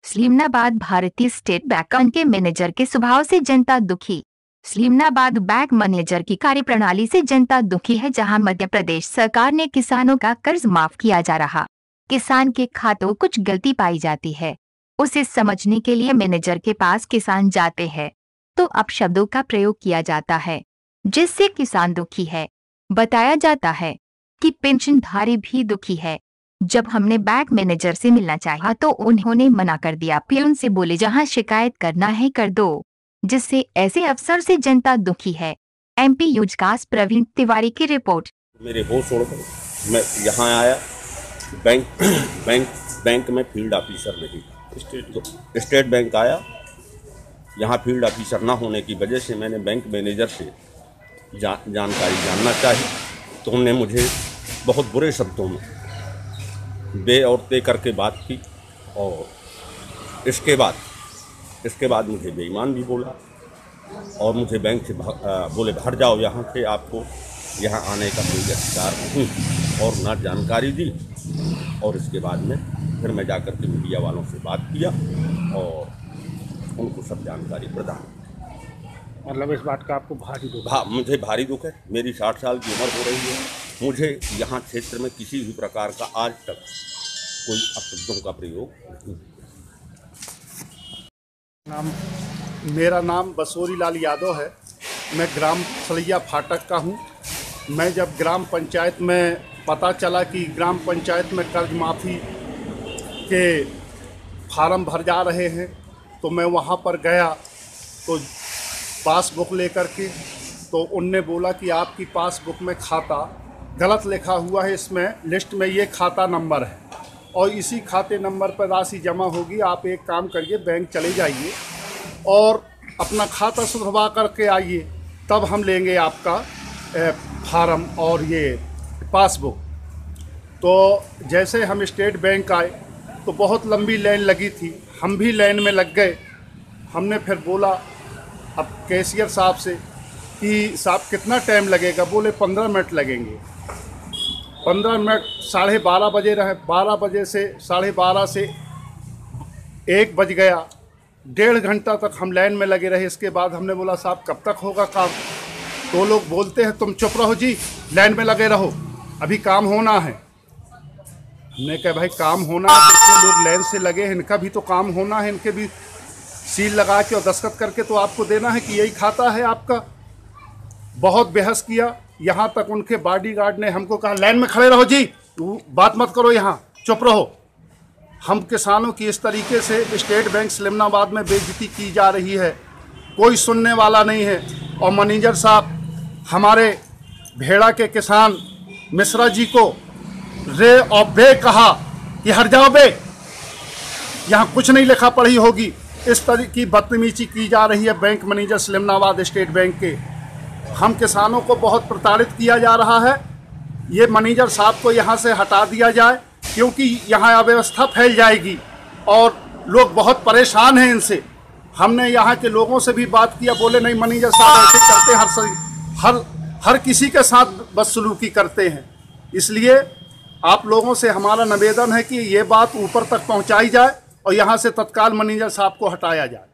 सलीमनाबाद भारतीय state bank के manager के स्वभाव से जनता दुखी। सलीमनाबाद बैंक मैनेजर की कार्यप्रणाली से जनता दुखी है। जहां मध्य प्रदेश सरकार ने किसानों का कर्ज माफ किया जा रहा, किसान के खातों कुछ गलती पाई जाती है, उसे समझने के लिए मैनेजर के पास किसान जाते हैं तो अपशब्दों का प्रयोग किया जाता है, जिससे किसान दुखी है। बताया जाता है कि पेंशनधारी भी दुखी है। जब हमने बैंक मैनेजर से मिलना चाहा तो उन्होंने मना कर दिया। पियून से बोले जहां शिकायत करना है कर दो, जिससे ऐसे अफसर से जनता दुखी है। एमपी यूजकास प्रवीण तिवारी की रिपोर्ट। मेरे होश उड़कर मैं यहाँ आया। बैंक बैंक बैंक में फील्ड ऑफिसर नहीं था। स्टेट बैंक आया। यहाँ फील्ड ऑफिसर ना होने की वजह से मैंने बैंक मैनेजर से जानकारी जानना चाही, तो उन्होंने मुझे बहुत बुरे शब्दों में बे और ते करके बात की और इसके बाद मुझे बेईमान भी बोला और मुझे बैंक से बोले बाहर जाओ यहाँ से, आपको यहाँ आने का कोई अधिकार नहीं, और ना जानकारी दी। और इसके बाद में फिर मैं जाकर के मीडिया वालों से बात किया और उनको सब जानकारी प्रदान की। मतलब इस बात का आपको भारी दुख है? मुझे भारी दुख है। मेरी 60 साल की उम्र हो रही है। मुझे यहाँ क्षेत्र में किसी भी प्रकार का आज तक कोई अपशब्दों का प्रयोग नहीं। मेरा नाम बसोरी लाल यादव है। मैं ग्राम सलैया फाटक का हूँ। मैं जब ग्राम पंचायत में पता चला कि ग्राम पंचायत में कर्ज माफ़ी के फार्म भर जा रहे हैं, तो मैं वहाँ पर गया तो पासबुक लेकर के, तो उनने बोला कि आपकी पासबुक में खाता गलत लिखा हुआ है, इसमें लिस्ट में ये खाता नंबर है और इसी खाते नंबर पर राशि जमा होगी। आप एक काम करिए, बैंक चले जाइए और अपना खाता सुधरवा करके आइए, तब हम लेंगे आपका फार्म और ये पासबुक। तो जैसे हम स्टेट बैंक आए तो बहुत लंबी लाइन लगी थी, हम भी लाइन में लग गए। हमने फिर बोला अब कैशियर साहब से कि साहब कितना टाइम लगेगा? बोले 15 मिनट लगेंगे। 15 मिनट 12:30 बजे रहे। 12 बजे से 12:30 से 1 बज गया। 1.5 घंटा तक हम लाइन में लगे रहे। इसके बाद हमने बोला साहब कब तक होगा काम? तो लोग बोलते हैं तुम चुप रहो जी, लाइन में लगे रहो, अभी काम होना है। हमने कहा भाई काम होना है, तो लोग लाइन से लगे हैं, इनका भी तो काम होना है, इनके भी सील लगा के और दस्तखत करके तो आपको देना है कि यही खाता है आपका। बहुत बहस किया, यहाँ तक उनके बॉडीगार्ड ने हमको कहा लाइन में खड़े रहो जी, बात मत करो, यहाँ चुप रहो। हम किसानों की इस तरीके से स्टेट बैंक सलीमनाबाद में बेइज्जती की जा रही है, कोई सुनने वाला नहीं है। और मैनेजर साहब हमारे भेड़ा के किसान मिश्रा जी को रे और बे कहा कि हट जाओ बे, यहाँ कुछ नहीं लिखा पढ़ी होगी। इस तरह की बदतमीजी की जा रही है bank manager Sleemanabad state bank के। हम किसानों को बहुत प्रताड़ित किया जा रहा है। ये मैनेजर साहब को यहाँ से हटा दिया जाए, क्योंकि यहाँ अव्यवस्था फैल जाएगी और लोग बहुत परेशान हैं इनसे। हमने यहाँ के लोगों से भी बात किया, बोले नहीं मैनेजर साहब ऐसे करते हैं, हर किसी के साथ बदसलूकी करते हैं। इसलिए आप लोगों से हमारा निवेदन है कि ये बात ऊपर तक पहुँचाई जाए और यहाँ से तत्काल मैनेजर साहब को हटाया जाए।